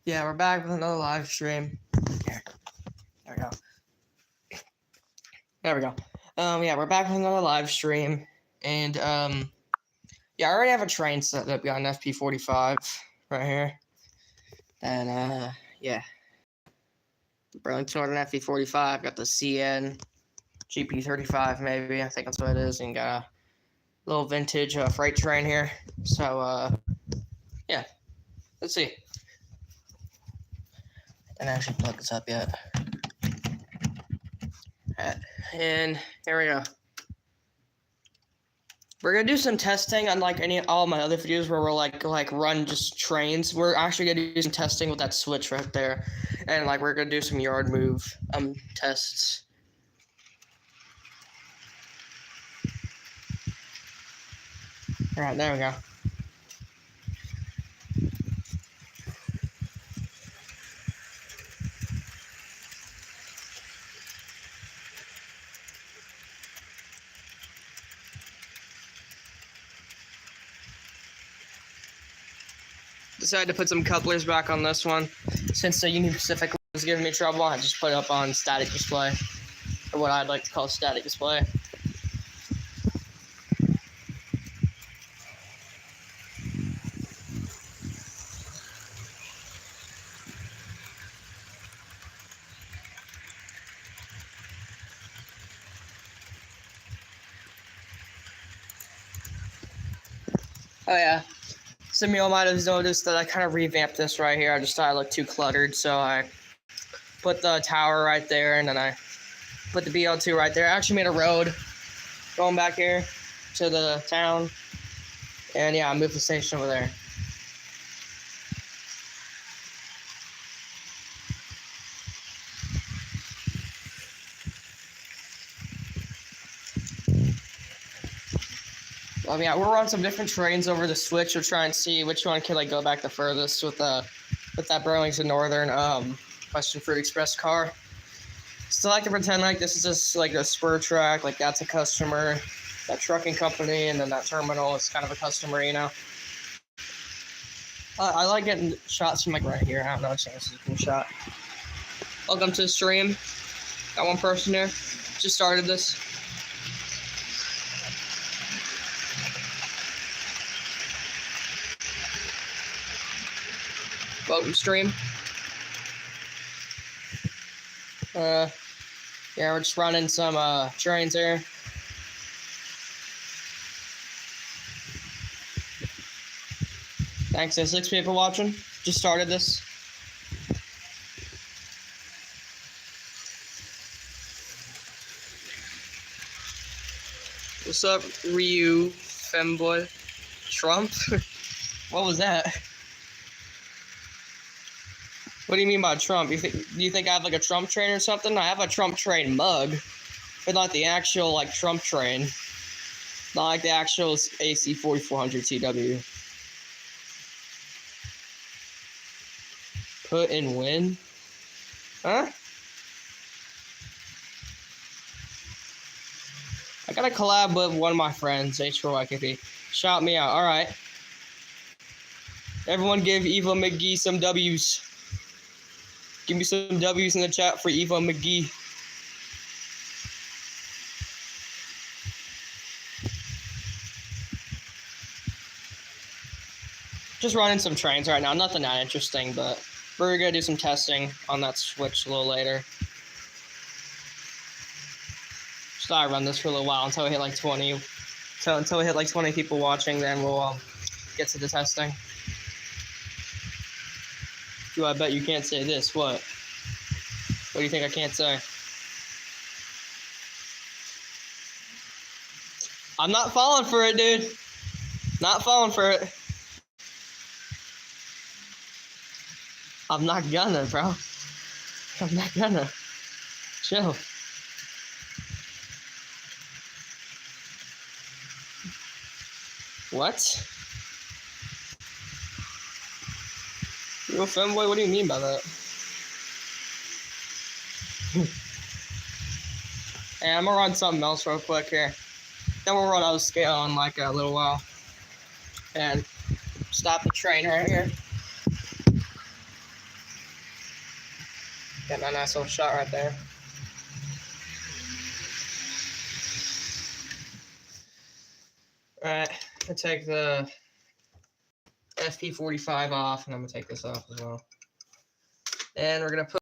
Yeah, we're back with another live stream. Here. There we go. There we go. Yeah, we're back with another live stream. And, yeah, I already have a train set up. Got an FP45 right here. And, yeah. Burlington Northern FP45. Got the CN GP35, maybe. I think that's what it is. And got a little vintage freight train here. So, yeah. Let's see. I didn't actually plug this up yet. Alright, and here we go. We're gonna do some testing, unlike all my other videos where we're like run just trains. We're actually gonna do some testing with that switch right there, and we're gonna do some yard move tests. All right, there we go. Decided to put some couplers back on this one. Since the Union Pacific was giving me trouble, I just put it up on static display, or what I'd like to call static display. Oh yeah. Some of you might have noticed that I kind of revamped this right here. I just thought it looked too cluttered, so I put the tower right there, and then I put the BL2 right there. I actually made a road going back here to the town, and yeah, I moved the station over there. Yeah, we'll run some different trains over the switch. We'll try and see which one can go back the furthest with that Burlington Northern Western Fruit Express car. Still like to pretend like this is just like a spur track, like that's a customer, that trucking company, and then that terminal is kind of a customer, you know. I like getting shots from right here. I have no chances of getting shot. Welcome to the stream. Got one person here. Just started this. Welcome stream. Yeah, we're just running some trains here. Thanks to 6 people watching. Just started this. What's up, Ryu femboy? Trump? What was that? What do you mean by Trump? Do you think I have a Trump train or something? I have a Trump train mug, but not the actual Trump train. Not like the actual AC 4400 TW. Put in win? Huh? I got a collab with one of my friends, H4YKP. Shout me out. Alright. Everyone give Eva McGee some W's. Give me some W's in the chat for Eva McGee. Just running some trains right now. Nothing that interesting, but we're going to do some testing on that switch a little later. Just thought I'd run this for a little while until we hit 20. So until we hit 20 people watching, then we'll get to the testing. Do I bet you can't say this? What? What do you think I can't say? I'm not falling for it, dude. Not falling for it. I'm not gonna, bro. I'm not gonna. Chill. What? Real femboy? What do you mean by that? Hey, I'm gonna run something else real quick here. Then we'll run out of scale in a little while. And stop the train right here. Getting a nice little shot right there. Alright, I'm gonna take the FP45 off, and I'm gonna take this off as well. And we're gonna put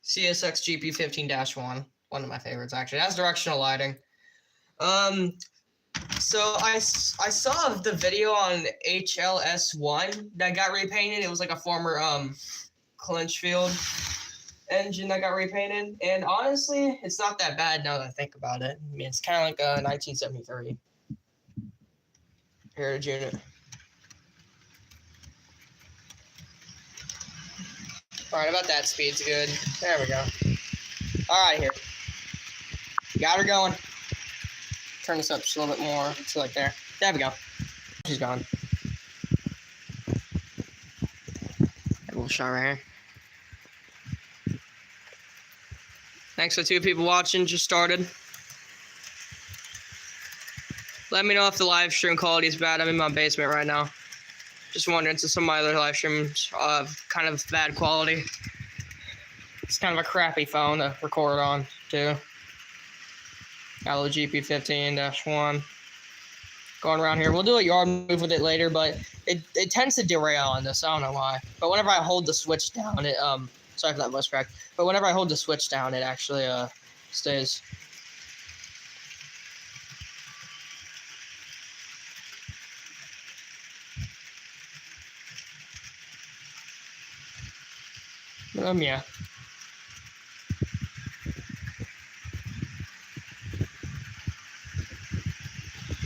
CSX GP15-1, one of my favorites actually. It has directional lighting. So I saw the video on HLS1 that got repainted. It was like a former Clinchfield engine that got repainted, and honestly, it's not that bad now that I think about it. I mean, it's kind of like a 1973 Heritage unit. All right, about that speed's good. There we go. All right, here. Got her going. Turn this up just a little bit more to like there. There we go. She's gone. A little shot right here. Thanks for 2 people watching. Just started. Let me know if the live stream quality is bad. I'm in my basement right now. Just wondering, since some of my other live streams kind of bad quality. It's kind of a crappy phone to record on too. Got a little GP15-1 going around here. We'll do a yard move with it later, but it tends to derail on this. I don't know why. But whenever I hold the switch down, it sorry for that voice crack. But whenever I hold the switch down, it actually stays. Yeah.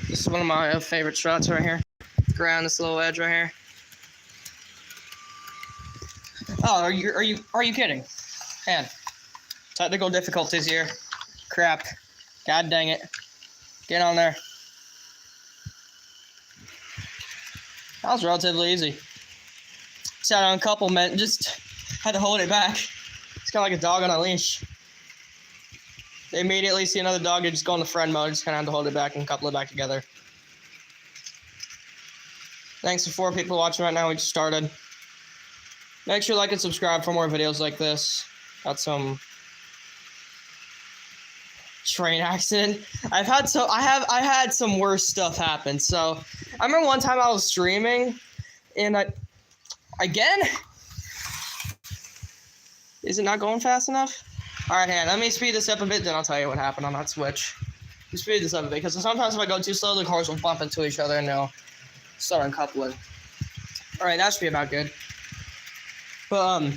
This is one of my favorite shots right here. Around this little edge right here. Oh, are you kidding? Man, technical difficulties here. Crap. God dang it. Get on there. That was relatively easy. Sat on couplement, just had to hold it back. It's kind of like a dog on a leash. They immediately see another dog, they just go into friend mode, just kind of have to hold it back and couple it back together. Thanks for 4 people watching right now. We just started. Make sure to like and subscribe for more videos like this. Got some train accident. I had some worse stuff happen. So I remember one time I was streaming, and again, is it not going fast enough? All right, let me speed this up a bit, then I'll tell you what happened on that switch. Speed this up a bit, because sometimes if I go too slow, the cars will bump into each other and they'll start uncoupling. All right, that should be about good. But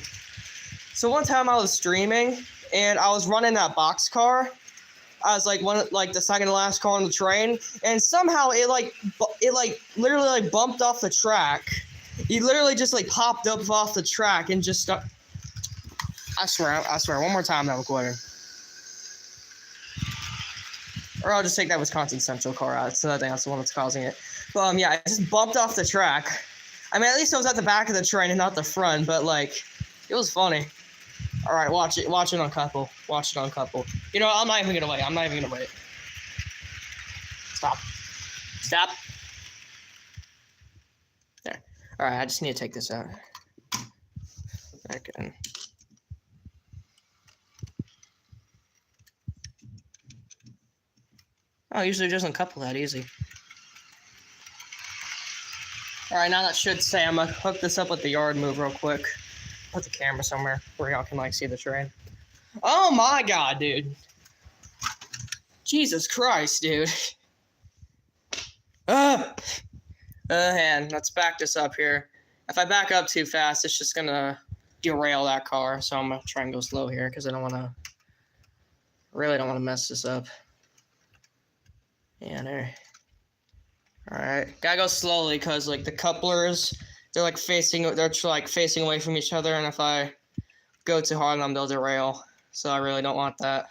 so one time I was streaming and I was running that box car. I was like the second to last car on the train, and somehow it literally bumped off the track. He literally just popped up off the track and just stuck. I swear, one more time that recording. Or I'll just take that Wisconsin Central car out, so I think that's the one that's causing it. But yeah, it just bumped off the track. I mean, at least it was at the back of the train and not the front, but it was funny. All right, watch it uncouple. Watch it uncouple. You know what? I'm not even gonna wait. Stop. There. All right, I just need to take this out. Back in. Oh, usually it doesn't couple that easy. All right, now that should say I'm gonna hook this up with the yard move real quick. Put the camera somewhere where y'all can see the train. Oh my God, dude! Jesus Christ, dude! And let's back this up here. If I back up too fast, it's just gonna derail that car. So I'm gonna try and go slow here because I really don't want to mess this up. Yeah, there. All right, gotta go slowly because the couplers, they're facing away from each other, and if I go too hard on them, they'll derail. So I really don't want that.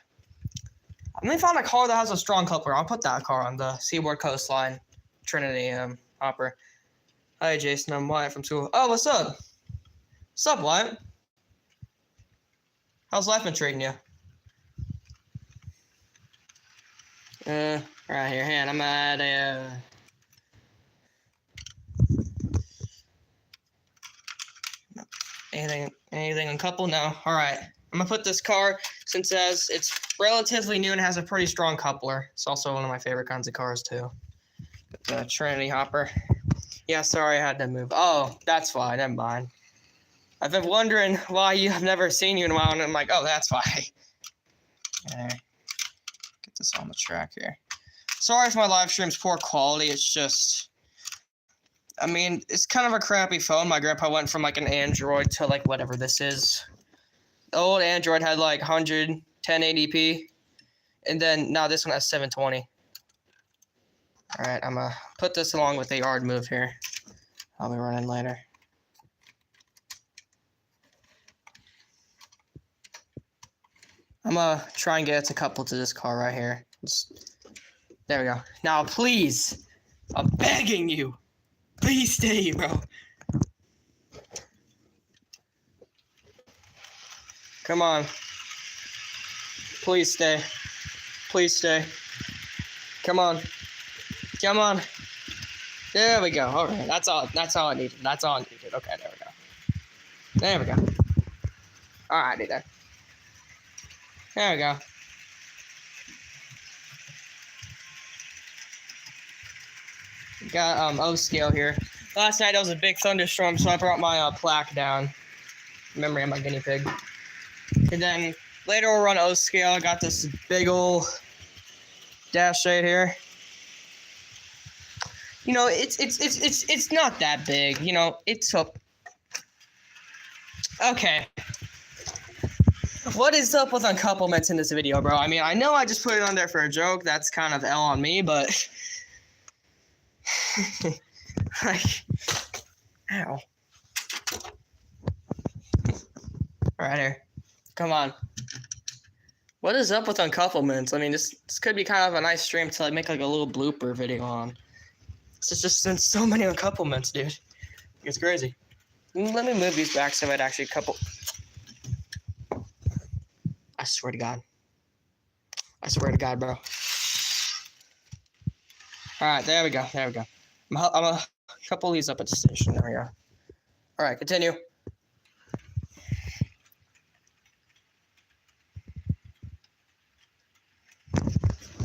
I'm gonna find a car that has a strong coupler. I'll put that car on the Seaboard Coastline Trinity hopper. Hi Jason, I'm Wyatt from school. Oh, what's up? What's up, Wyatt? How's life been treating you? Right here, hand. I'm at a. Anything uncoupled? No. All right. I'm gonna put this car, since it's relatively new and has a pretty strong coupler. It's also one of my favorite kinds of cars too. The Trinity Hopper. Yeah, sorry I had to move. Oh, that's why. Never mind. I've been wondering why I've never seen you in a while, and I'm like, oh, that's why. There. Get this on the track here. Sorry if my live stream's poor quality. It's just, I mean, it's kind of a crappy phone. My grandpa went from like an Android to like whatever this is. The old Android had like 100, 1080p, and then now this one has 720. All right, I'm gonna put this along with the yard move here. I'll be running later. I'm gonna try and get it to couple to this car right here. There we go. Now, please, I'm begging you, please stay, bro. Come on. Please stay. Please stay. Come on. Come on. There we go. All right. That's all I needed. That's all I needed. Okay, there we go. There we go. All righty then. There we go. Got O scale here. Last night there was a big thunderstorm, so I brought my plaque down. Memory of my guinea pig. And then later we'll run O scale. I got this big old dash shade here. You know, it's not that big. You know, it's up. Okay. What is up with uncouplements in this video, bro? I mean, I know I just put it on there for a joke. That's kind of L on me, but like, ow. Right here. Come on. What is up with uncouplements? I mean, this could be kind of a nice stream to like make like a little blooper video on. It's just since so many uncouplements, dude. It's crazy. Let me move these back so I'd actually couple. I swear to God. I swear to God, bro. All right, there we go. There we go. I'm gonna couple these up at the station. There we go. All right, continue.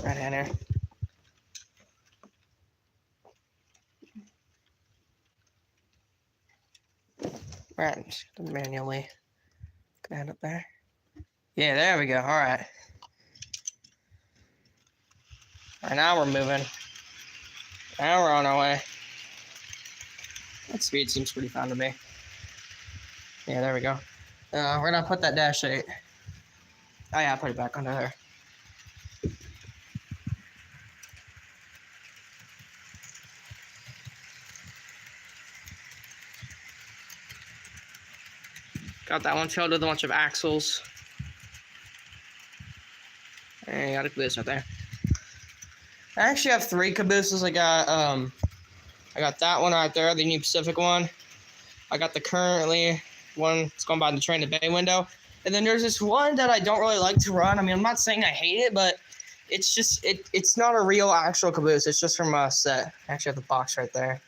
Right hand here. Right, just manually command up there. Yeah, there we go. All right. All right, now we're moving. Now we're on our way. That speed seems pretty fun to me. Yeah, there we go. We're gonna put that dash 8. Oh yeah, I'll put it back under there. Got that one filled with a bunch of axles. And got a caboose right there. I actually have 3 cabooses. I got that one right there, the Union Pacific one. I got the currently one that's going by the train to bay window. And then there's this one that I don't really like to run. I mean, I'm not saying I hate it, but it's just it's not a real actual caboose. It's just from a set. I actually have the box right there.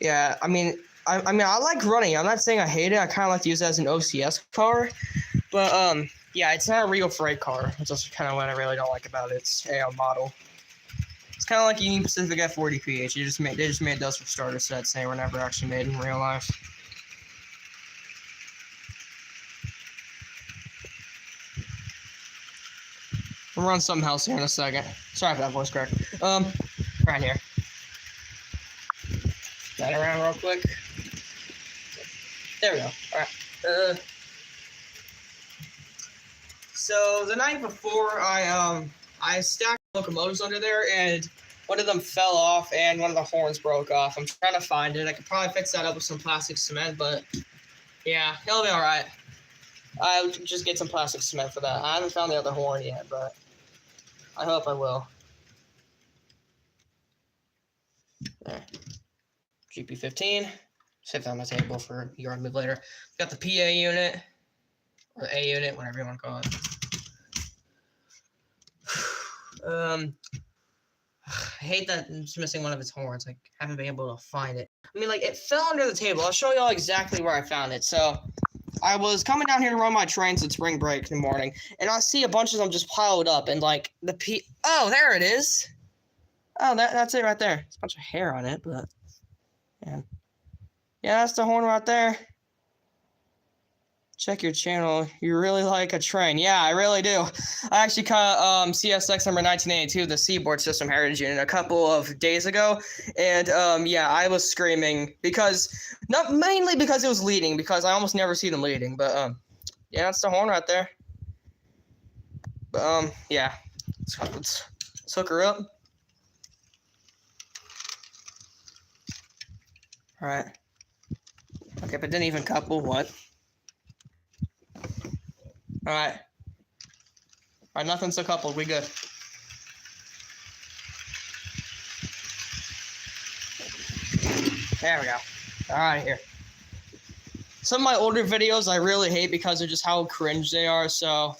Yeah, I mean I like running. I'm not saying I hate it. I kind of like to use it as an OCS car. But yeah, it's not a real freight car. It's just kind of what I really don't like about it. It's a model. It's kind of like Union Pacific F40PH. They just made those for starter sets. They were never actually made in real life. We'll run something else here in a second. Sorry for that voice crack. Right here. That around real quick. There we go. All right. So the night before, I stacked locomotives under there, and one of them fell off, and one of the horns broke off. I'm trying to find it. I could probably fix that up with some plastic cement, but yeah, it'll be all right. I'll just get some plastic cement for that. I haven't found the other horn yet, but I hope I will. There. GP15. Set that on the table for yard move later. Got the PA unit, or the A unit, whatever you want to call it. I hate that it's missing one of its horns. I haven't been able to find it. I mean, like, it fell under the table. I'll show y'all exactly where I found it. So, I was coming down here to run my trains at spring break in the morning, and I see a bunch of them just piled up, and like oh, there it is. Oh, that's it right there. It's a bunch of hair on it, but yeah, that's the horn right there. Check your channel. You really like a train. Yeah, I really do. I actually caught CSX number 1982, the Seaboard System Heritage Unit, a couple of days ago. And yeah, I was screaming because, not mainly because it was leading, because I almost never see them leading. But yeah, that's the horn right there. But yeah, let's hook her up. All right. Okay, but didn't even couple. What? All right. All right, nothing's a couple. We good. There we go. All right, here. Some of my older videos I really hate because of just how cringe they are, so...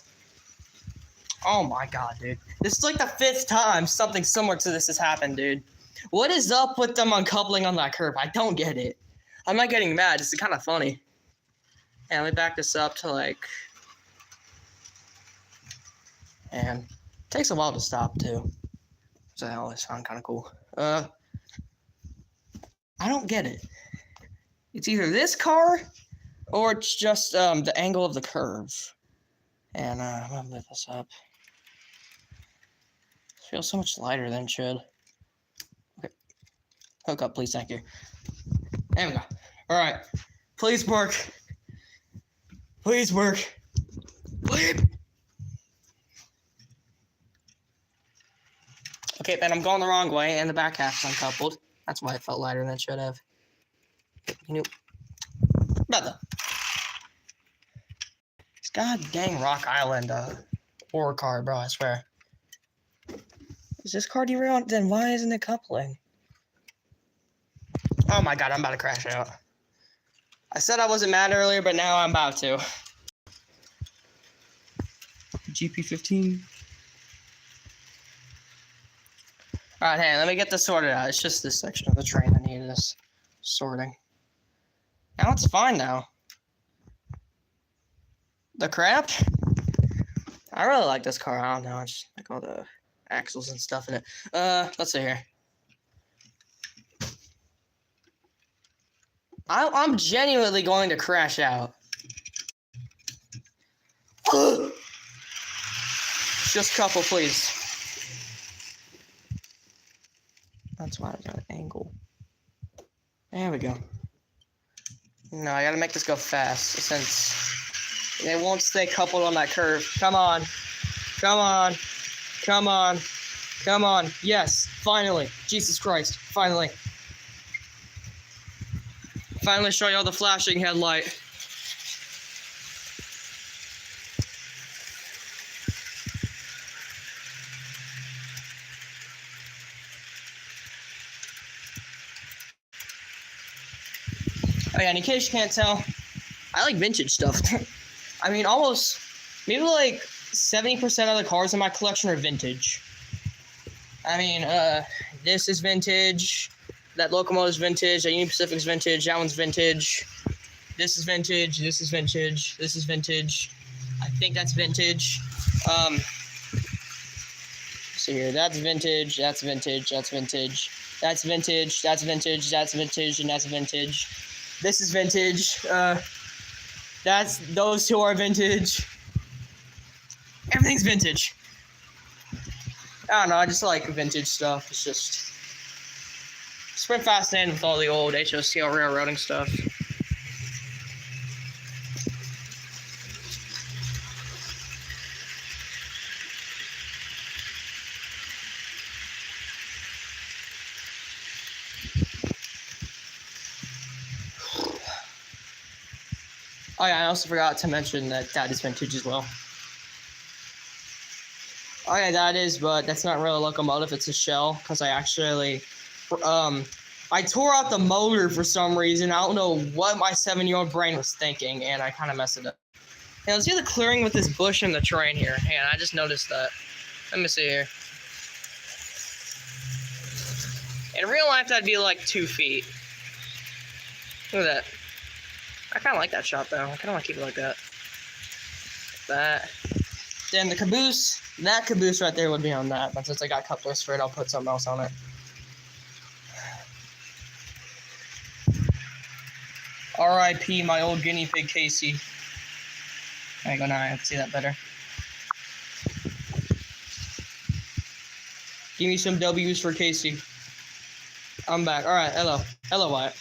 Oh my god, dude. This is like the 5th time something similar to this has happened, dude. What is up with them uncoupling on that curb? I don't get it. I'm not getting mad. It's kind of funny. Yeah, let me back this up to like... And it takes a while to stop, too. So that always sound kind of cool. I don't get it. It's either this car, or it's just the angle of the curve. And I'm gonna lift this up. It feels so much lighter than it should. Okay. Hook up, please, thank you. There we go. Alright. Please work. Please work. Please. Okay, man, I'm going the wrong way, and the back half's uncoupled. That's why it felt lighter than it should have. You know, brother. This god dang Rock Island ore car, bro, I swear. Is this car derailed? Then why isn't it coupling? Oh my god, I'm about to crash out. I said I wasn't mad earlier, but now I'm about to. GP15. Alright, hey, let me get this sorted out. It's just this section of the train that needed this sorting. Now it's fine now. The crap? I really like this car. I don't know. I just like all the axles and stuff in it. Let's see here. I'm genuinely going to crash out. Just couple, please. That's why I got an angle. There we go. No, I gotta make this go fast since they won't stay coupled on that curve. Come on. Come on. Come on. Come on. Yes. Finally. Jesus Christ. Finally. Finally show y'all the flashing headlight. Oh yeah, and in case you can't tell, I like vintage stuff. I mean, almost, maybe like 70% of the cars in my collection are vintage. I mean, this is vintage, that locomotive's vintage, that Union Pacific's vintage, that one's vintage, this is vintage, this is vintage, this is vintage, I think that's vintage. See here, that's vintage, that's vintage, that's vintage, that's vintage, that's vintage, that's vintage, and that's vintage. This is vintage. Those two are vintage. Everything's vintage. I don't know, I just like vintage stuff. It's just been fascinating with all the old HOCL railroading stuff. Oh yeah, I also forgot to mention that is vintage as well. Oh yeah, that is, but that's not really a locomotive, it's a shell, because I actually, I tore out the motor for some reason. I don't know what my 7-year-old brain was thinking, and I kind of messed it up. Hey, let's see the clearing with this bush in the train here. Hang on, I just noticed that. Let me see here. In real life, that'd be like 2 feet. Look at that. I kind of like that shot, though. I kind of want to keep it like that. That. Then the caboose, that caboose right there would be on that. But since I got couplers for it, I'll put something else on it. R.I.P. my old guinea pig, Casey. There you go, now I can see that better. Give me some W's for Casey. I'm back. All right, hello. Hello, Wyatt.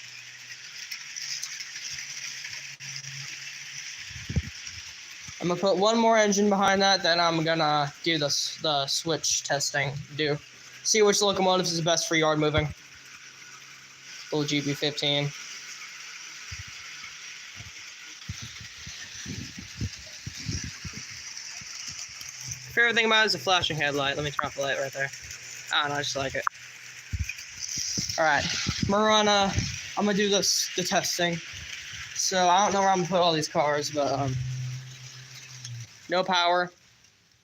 I'm going to put one more engine behind that, then I'm going to do the switch testing. See which locomotives is best for yard moving. Little GP15. Favorite thing about it is the flashing headlight. Let me turn off the light right there. I don't know, I just like it. Alright, I'm going to do the testing. So I don't know where I'm going to put all these cars, but no power.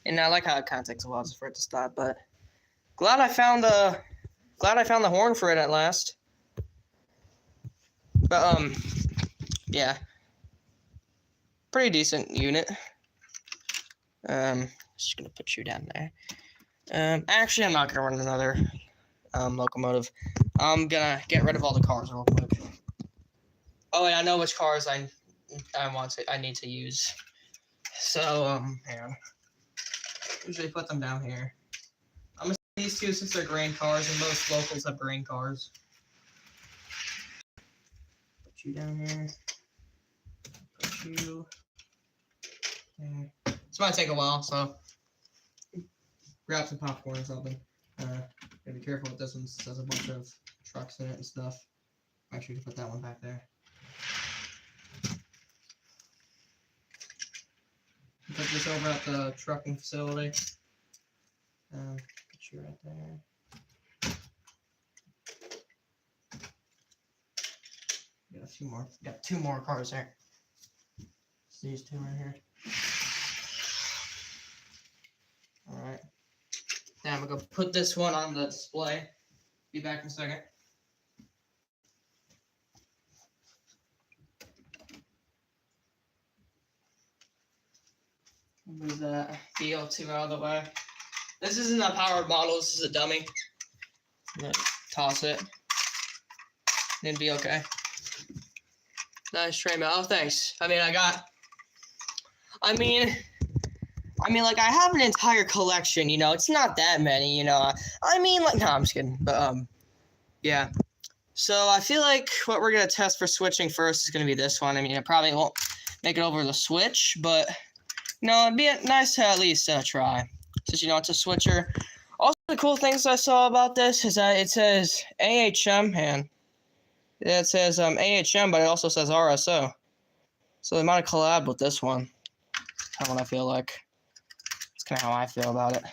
And I like how it kind of takes a while for it to stop, but glad I found the horn for it at last. But yeah, pretty decent unit. Just gonna put you down there. Actually, I'm not gonna run another locomotive. I'm gonna get rid of all the cars real quick. Oh, and I know which cars I need to use. So hang on. Usually put them down here. I'm gonna these two since they're grain cars, and most locals have grain cars. Put you down here. Put you there. This might take a while, so grab some popcorn or something. Gotta be careful with this one since there's a bunch of trucks in it and stuff. Make sure you put that one back there. Put this over at the trucking facility. Put you right there. Got a few more. Got two more cars there. It's these two right here. Alright. Now I'm gonna go put this one on the display. Be back in a second. Move that BL2 out of the way. This isn't a powered model, this is a dummy. I'm gonna toss it. Then be okay. Nice tray mount. Oh, thanks. I mean, like, I have an entire collection, you know. It's not that many, you know. I mean, like, no, I'm just kidding. But, yeah. So, I feel like what we're going to test for switching first is going to be this one. I mean, it probably won't make it over the switch, but, you know, it'd be nice to at least try. Since, you know, it's a switcher. Also, the cool things I saw about this is that it says AHM, man. It says AHM, but it also says RSO. So, they might have collabed with this one. That's what I feel like. Kind of how I feel about it.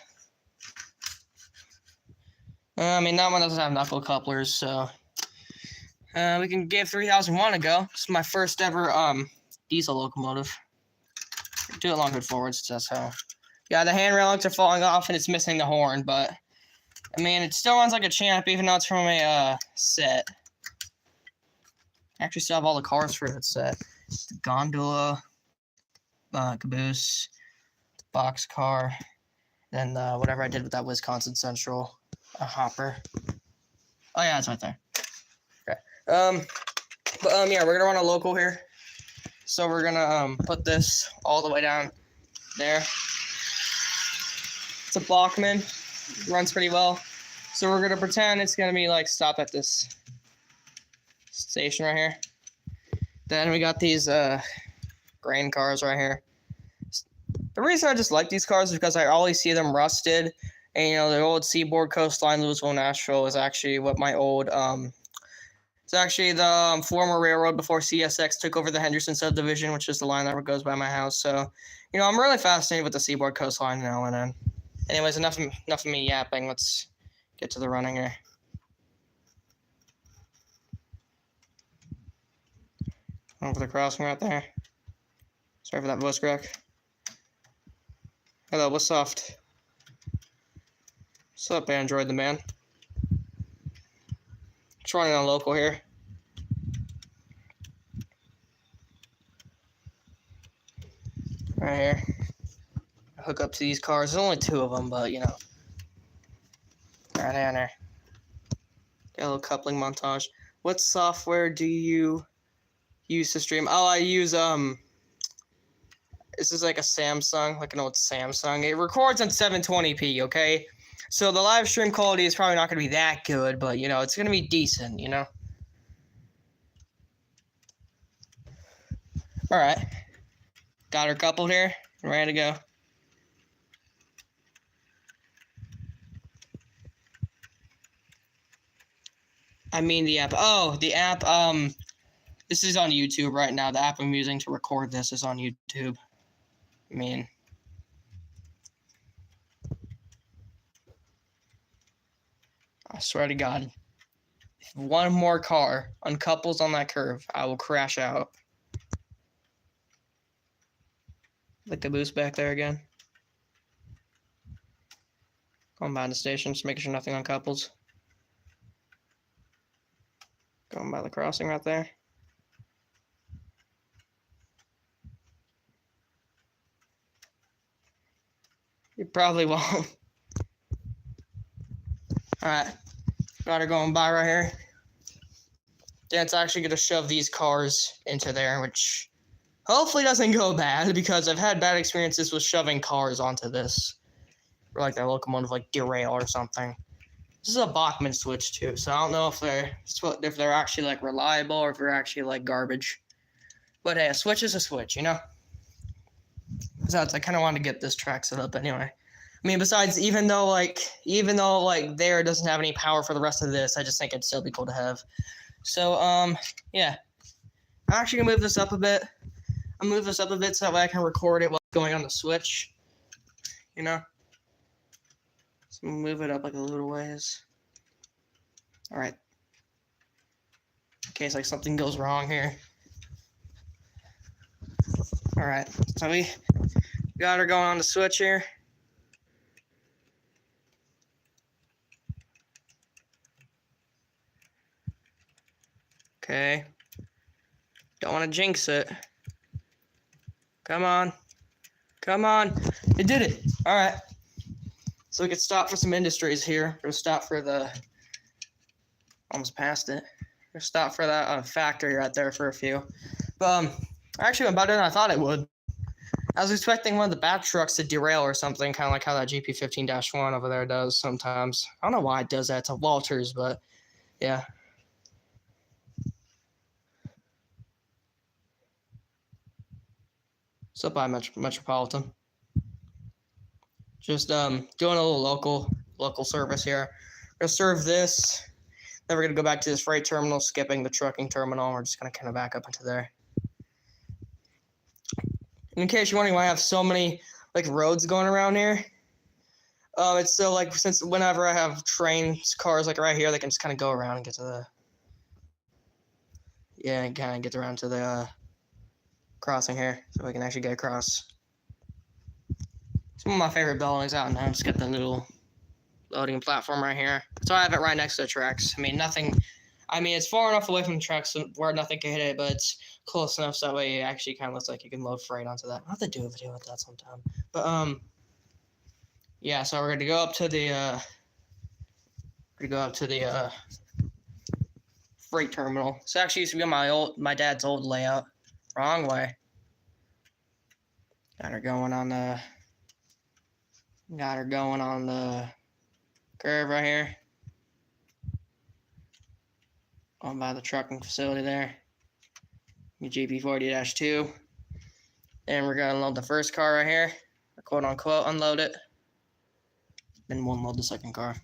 I mean, that one doesn't have knuckle couplers, so we can give 3001 a go. This is my first ever diesel locomotive. Do it long hood forwards, that's how. Yeah, the hand railings are falling off and it's missing the horn, but I mean, it still runs like a champ, even though it's from a set. I actually still have all the cars for that set. The gondola, caboose, box car, then whatever I did with that Wisconsin Central hopper. Oh yeah, it's right there. Okay. Yeah, we're gonna run a local here. So we're gonna put this all the way down there. It's a Bachmann, runs pretty well. So we're gonna pretend it's gonna be like stop at this station right here. Then we got these grain cars right here. The reason I just like these cars is because I always see them rusted. And, you know, the old Seaboard Coastline, Louisville, Nashville is actually what my old, it's actually the former railroad before CSX took over the Henderson subdivision, which is the line that goes by my house. So, you know, I'm really fascinated with the Seaboard Coastline now and then. Anyways, enough of me yapping. Let's get to the running here. Over the crossing right there. Sorry for that voice crack. Hello, what's soft? What's up, Android the man? Just running on local here. right here. Hook up to these cars. There's only 2 of them, but you know. Right down there. Get a little coupling montage. What software do you use to stream? Oh, I use this is like a Samsung, like an old Samsung. It records on 720p, okay? So the live stream quality is probably not going to be that good, but, you know, it's going to be decent, you know? Alright. Got her coupled here. Ready to go. I mean the app. Oh, the app, this is on YouTube right now. The app I'm using to record this is on YouTube. I mean... I swear to God, if one more car uncouples on that curve, I will crash out. Like the boost back there again. Going by the station, just making sure nothing uncouples. Going by the crossing right there. You probably won't. Alright. Got her going by right here. Yeah, it's actually going to shove these cars into there, which hopefully doesn't go bad, because I've had bad experiences with shoving cars onto this. Or like their locomotive like derail or something. This is a Bachmann switch too, so I don't know if they're actually like reliable or if they're actually like garbage. But hey, a switch is a switch, you know? Besides, I kind of want to get this track set up anyway. I mean, besides, even though there doesn't have any power for the rest of this, I just think it'd still be cool to have. So, yeah. I'm actually gonna move this up a bit. I'll move this up a bit so that way I can record it while going on the switch. You know? So move it up like a little ways. Alright. In case like something goes wrong here. Alright. So we got her going on the switch here. Okay. Don't want to jinx it. Come on. Come on. It did it. Alright. So we could stop for some industries here. We'll stop for the... Almost passed it. We'll stop for that factory right there for a few. But, actually went better than I thought it would. I was expecting one of the bad trucks to derail or something, kind of like how that GP15-1 over there does sometimes. I don't know why it does that. It's a Walters, but yeah. It's up by Metropolitan. Just doing a little local service here. We're gonna serve this. Then we're gonna go back to this freight terminal, skipping the trucking terminal. We're just gonna kind of back up into there. In case you're wondering why I have so many like roads going around here, it's so like since whenever I have trains, cars like right here, they can just kind of go around and get to the and kind of get around to the crossing here, so we can actually get across. It's one of my favorite buildings out now. Just got the little loading platform right here. So I have it right next to the tracks. I mean, nothing. I mean, it's far enough away from the tracks where nothing can hit it, but it's close enough so that way it actually kind of looks like you can load freight onto that. I'll have to do a video with that sometime. But yeah. So we're gonna go up to the freight terminal. So actually used to be on my dad's old layout. Wrong way. Got her going on the curve right here. On by the trucking facility there. GP40-2. And we're gonna unload the first car right here. Or quote unquote unload it. Then we'll unload the second car.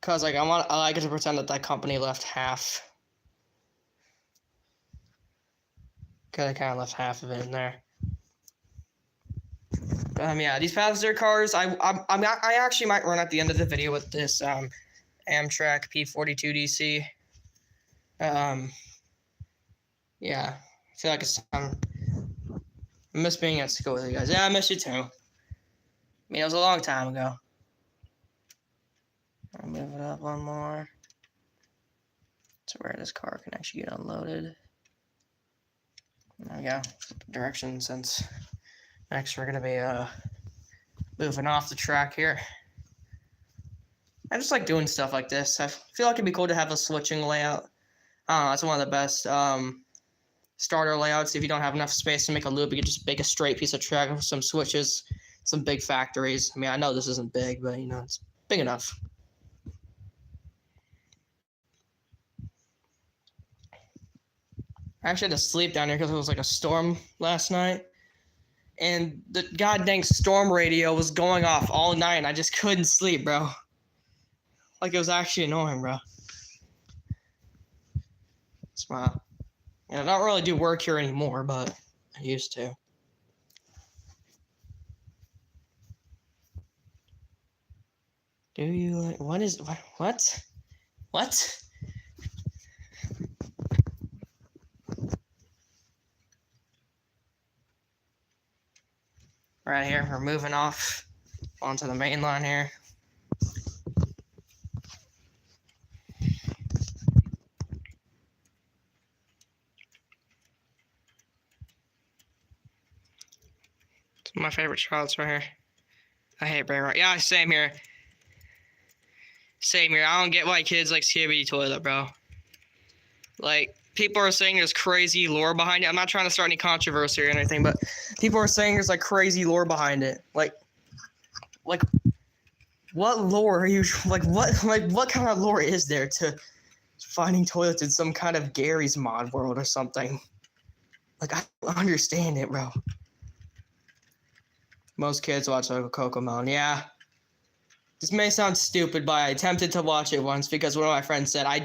Cause like I like it to pretend that company left half. Cause I kind of left half of it in there. Yeah, these passenger cars. I actually might run at the end of the video with this Amtrak P42DC. Yeah, I feel like it's I miss being at school with you guys. Yeah, I miss you too. I mean, it was a long time ago. I'll move it up one more to where this car can actually get unloaded. Now we go. Direction, since next we're gonna be moving off the track here. I just like doing stuff like this. I feel like it'd be cool to have a switching layout. I don't know, it's one of the best starter layouts. If you don't have enough space to make a loop, you can just make a straight piece of track with some switches, some big factories. I mean, I know this isn't big, but you know, it's big enough. I actually had to sleep down here because it was like a storm last night. And the goddamn storm radio was going off all night, and I just couldn't sleep, bro. Like, it was actually annoying, bro. Smile. And I don't really do work here anymore, but I used to. Do you like, what? Right here, we're moving off onto the main line here. My favorite shots right here. I hate bringing right. Yeah, same here. Same here. I don't get why kids like Skibidi Toilet, bro. Like, people are saying there's crazy lore behind it. I'm not trying to start any controversy or anything, but people are saying there's like crazy lore behind it. Like what lore are you what kind of lore is there to finding toilets in some kind of Gary's mod world or something? Like, I don't understand it, bro. Most kids watch Kokomon. Yeah. This may sound stupid, but I attempted to watch it once because one of my friends said, I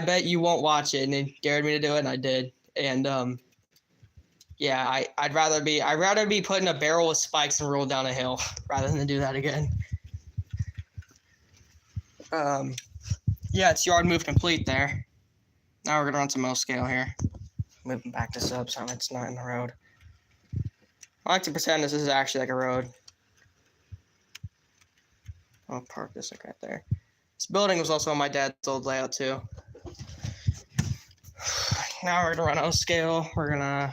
bet you won't watch it, and he dared me to do it, and I did. And yeah, I'd rather be put in a barrel with spikes and roll down a hill rather than do that again. Yeah, it's yard move complete there. Now we're gonna run some L scale here. Moving back this up so it's not in the road. I like to pretend this is actually like a road. I'll park this like right there. This building was also on my dad's old layout too. Now we're gonna run out of scale. We're gonna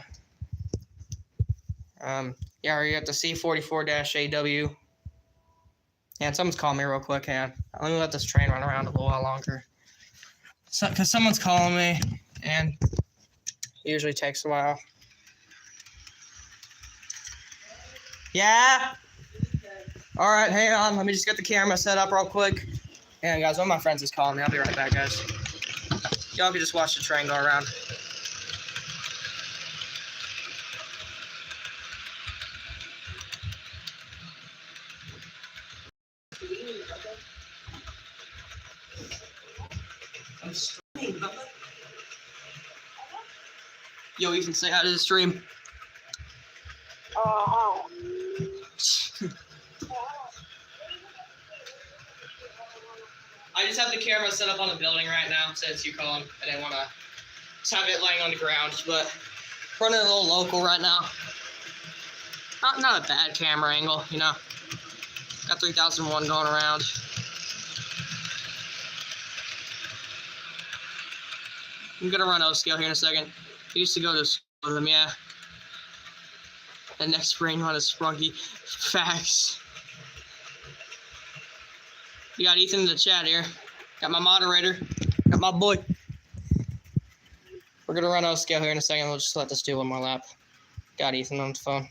yeah, we're at the C44-AW. And someone's calling me real quick. Let me let this train run around a little while longer. Because someone's calling me, and it usually takes a while. Yeah? Alright, hang on. Let me just get the camera set up real quick. And guys, one of my friends is calling me. I'll be right back, guys. Y'all can just watch the train go around. I'm streaming, brother. Yo, you can say hi to the stream. I just have the camera set up on the building right now since you called. I didn't want to just have it laying on the ground, but running a little local right now. Not a bad camera angle, you know. Got 3001 going around. I'm gonna run O-scale here in a second. I used to go to school with them, yeah. And next spring run is Sprunky. Facts. You got Ethan in the chat here. Got my moderator. Got my boy. We're gonna run O-scale here in a second. We'll just let this do one more lap. Got Ethan on the phone.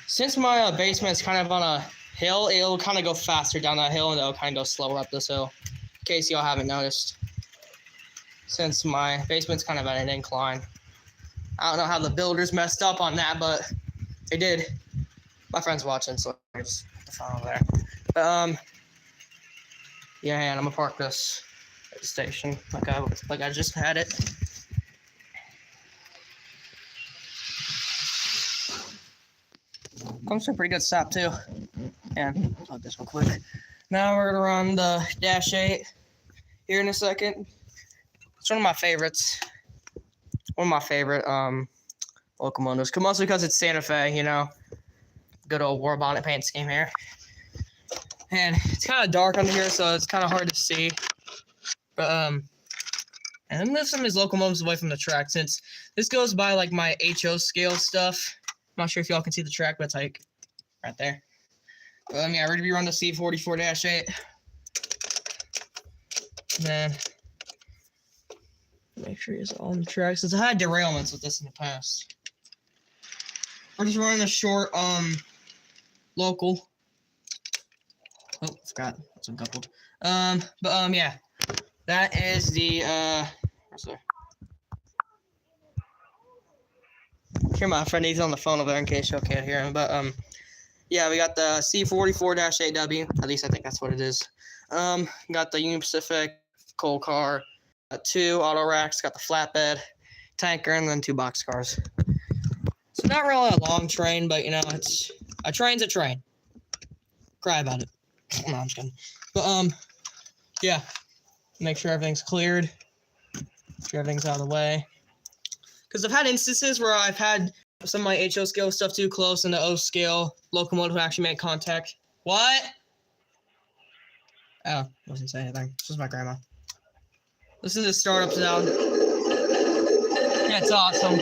Since my basement's kind of on a hill, it'll kind of go faster down that hill, and it'll kind of go slower up this hill. In case y'all haven't noticed. Since my basement's kind of at an incline. I don't know how the builders messed up on that, but they did. My friend's watching, so I just put the phone over there. Yeah, and I'm gonna park this at the station like I just had it. Comes to a pretty good stop too. And plug this real quick. Now we're gonna run the -8 here in a second. It's one of my favorites. One of my favorite locomotives. Mostly because it's Santa Fe, you know. Good old war bonnet paint scheme here. And it's kind of dark under here, so it's kind of hard to see. But and I'm moving some of his locomotives away from the track since this goes by like my HO scale stuff. I'm not sure if y'all can see the track, but it's like right there. Yeah, ready to be run the C44-8. Then make sure he's on the track since I had derailments with this in the past. We're just running a short local. Oh, forgot. That's uncoupled. Yeah. That is the where's there? Here, my friend, he's on the phone over there in case y'all can't hear him. But yeah, we got the C44-8W. At least I think that's what it is. Got the Union Pacific coal car, 2 auto racks, got the flatbed, tanker, and then 2 box cars. So not really a long train, but you know, it's a train's a train. Cry about it. No, I'm just kidding. But yeah, make sure everything's cleared. Make sure everything's out of the way. Because I've had instances where I've had some of my HO scale stuff too close and the O scale locomotive actually make contact. What? Oh, I wasn't saying anything. This was my grandma. Listen to the startup sound. Yeah, it's awesome.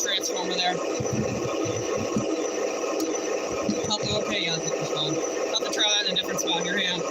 Transformer there. Okay, yeah, I think it's fine. I'll have to try that in a different spot in your hand.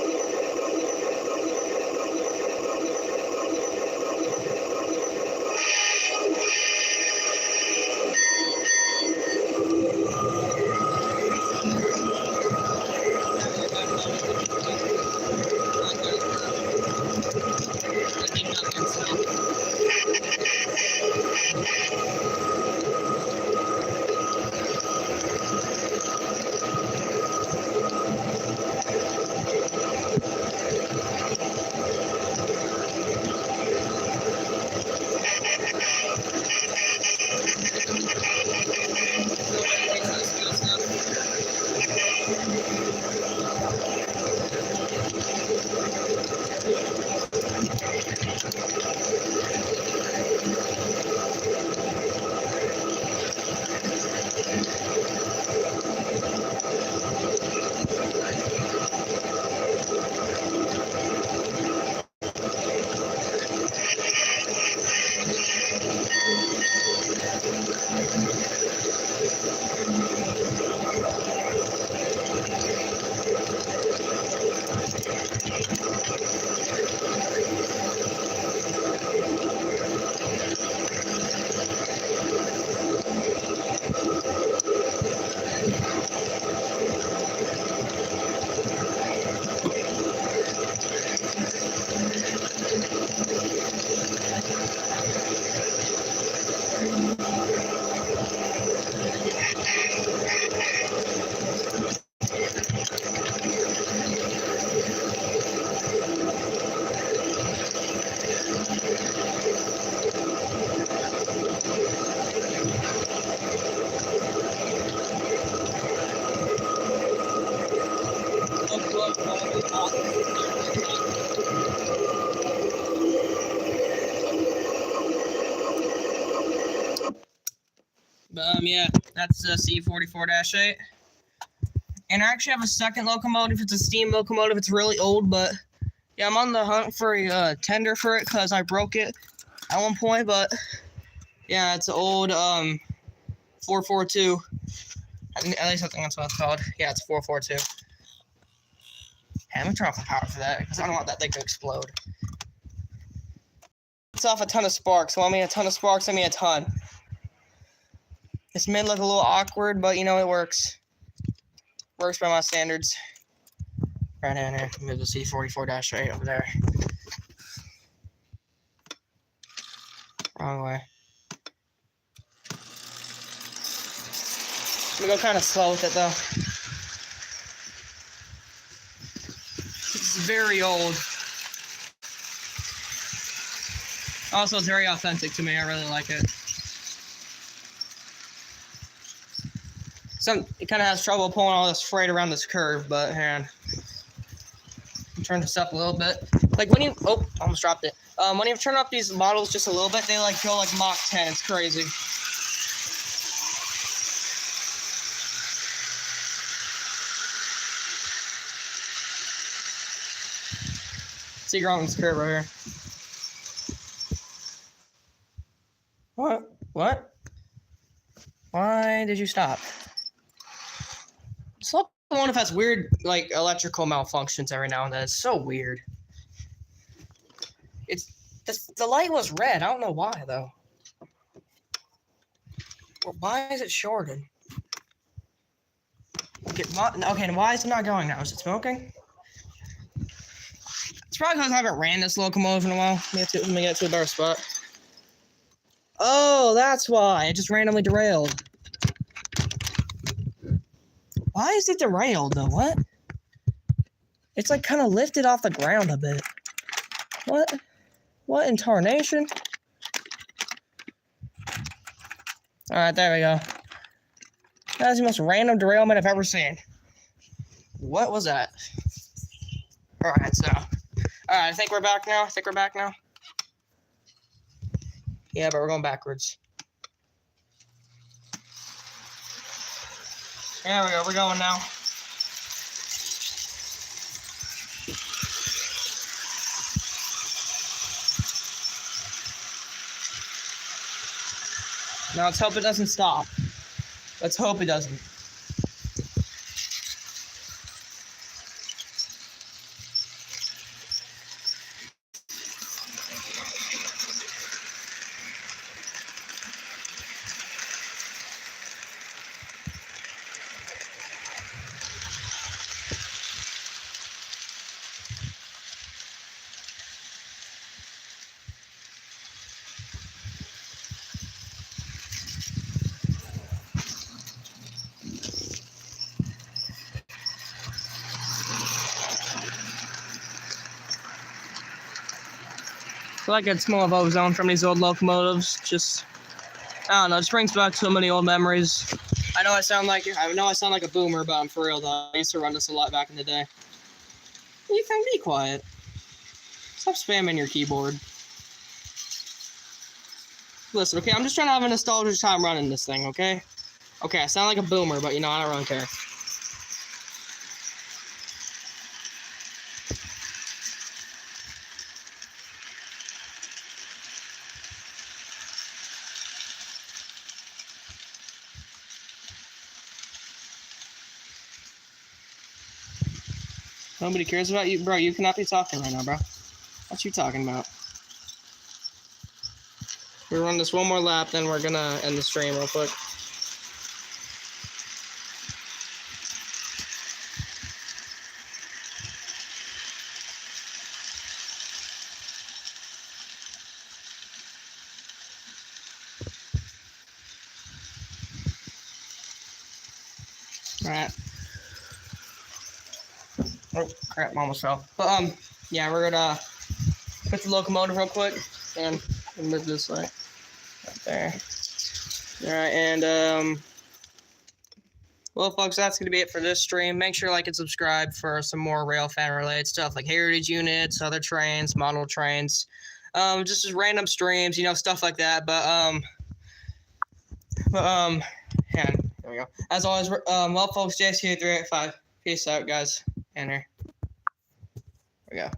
Yeah, that's the C44-8. And I actually have a second locomotive. It's a steam locomotive. It's really old, but yeah, I'm on the hunt for a tender for it because I broke it at one point. But yeah, it's an old 442. At least I think that's what it's called. Yeah, it's 442. Hey, I'm gonna turn off the power for that because I don't want that thing to explode. It's off a ton of sparks. So I mean a ton of sparks, I mean a ton. This may look a little awkward, but you know it works. Works by my standards. Right in here. Move the C44-8 over there. Wrong way. I'm gonna go kind of slow with it though. It's very old. Also, it's very authentic to me. I really like it. It kind of has trouble pulling all this freight around this curve, but hang on. Turn this up a little bit. Like when you, oh, almost dropped it. When you turn up these models just a little bit, they like feel like Mach 10. It's crazy. See, you're on this curve right here. What? What? Why did you stop? Slow one if has weird like electrical malfunctions every now and then. It's so weird. The light was red. I don't know why though. Why is it shorted? Okay, and why is it not going now? Is it smoking? It's probably because I haven't ran this locomotive in a while. Let me get to a better spot. Oh, that's why. It just randomly derailed. Why is it derailed, though? What? It's like kind of lifted off the ground a bit. What? What in tarnation? Alright, there we go. That is the most random derailment I've ever seen. What was that? Alright, so. Alright, I think we're back now. Yeah, but we're going backwards. There we go, we're going now. Now let's hope it doesn't stop. Let's hope it doesn't. I feel like I'd smell of ozone from these old locomotives. Just, I don't know, it just brings back so many old memories. I know I sound like a boomer, but I'm for real though. I used to run this a lot back in the day. You can be quiet. Stop spamming your keyboard. Listen, okay, I'm just trying to have a nostalgic time running this thing, okay? Okay, I sound like a boomer, but you know, I don't really care. Nobody cares about you, bro. You cannot be talking right now, bro. What you talking about? We'll run this one more lap, then we're gonna end the stream real quick. Alright. Oh, crap, almost fell. But, yeah, we're gonna put the locomotive real quick and move this way. Right there. Alright, and, well, folks, that's gonna be it for this stream. Make sure to like and subscribe for some more rail fan related stuff like heritage units, other trains, model trains, just random streams, you know, stuff like that. But we go. As always, well, folks, JSK 385. Peace out, guys. Enter. There we go.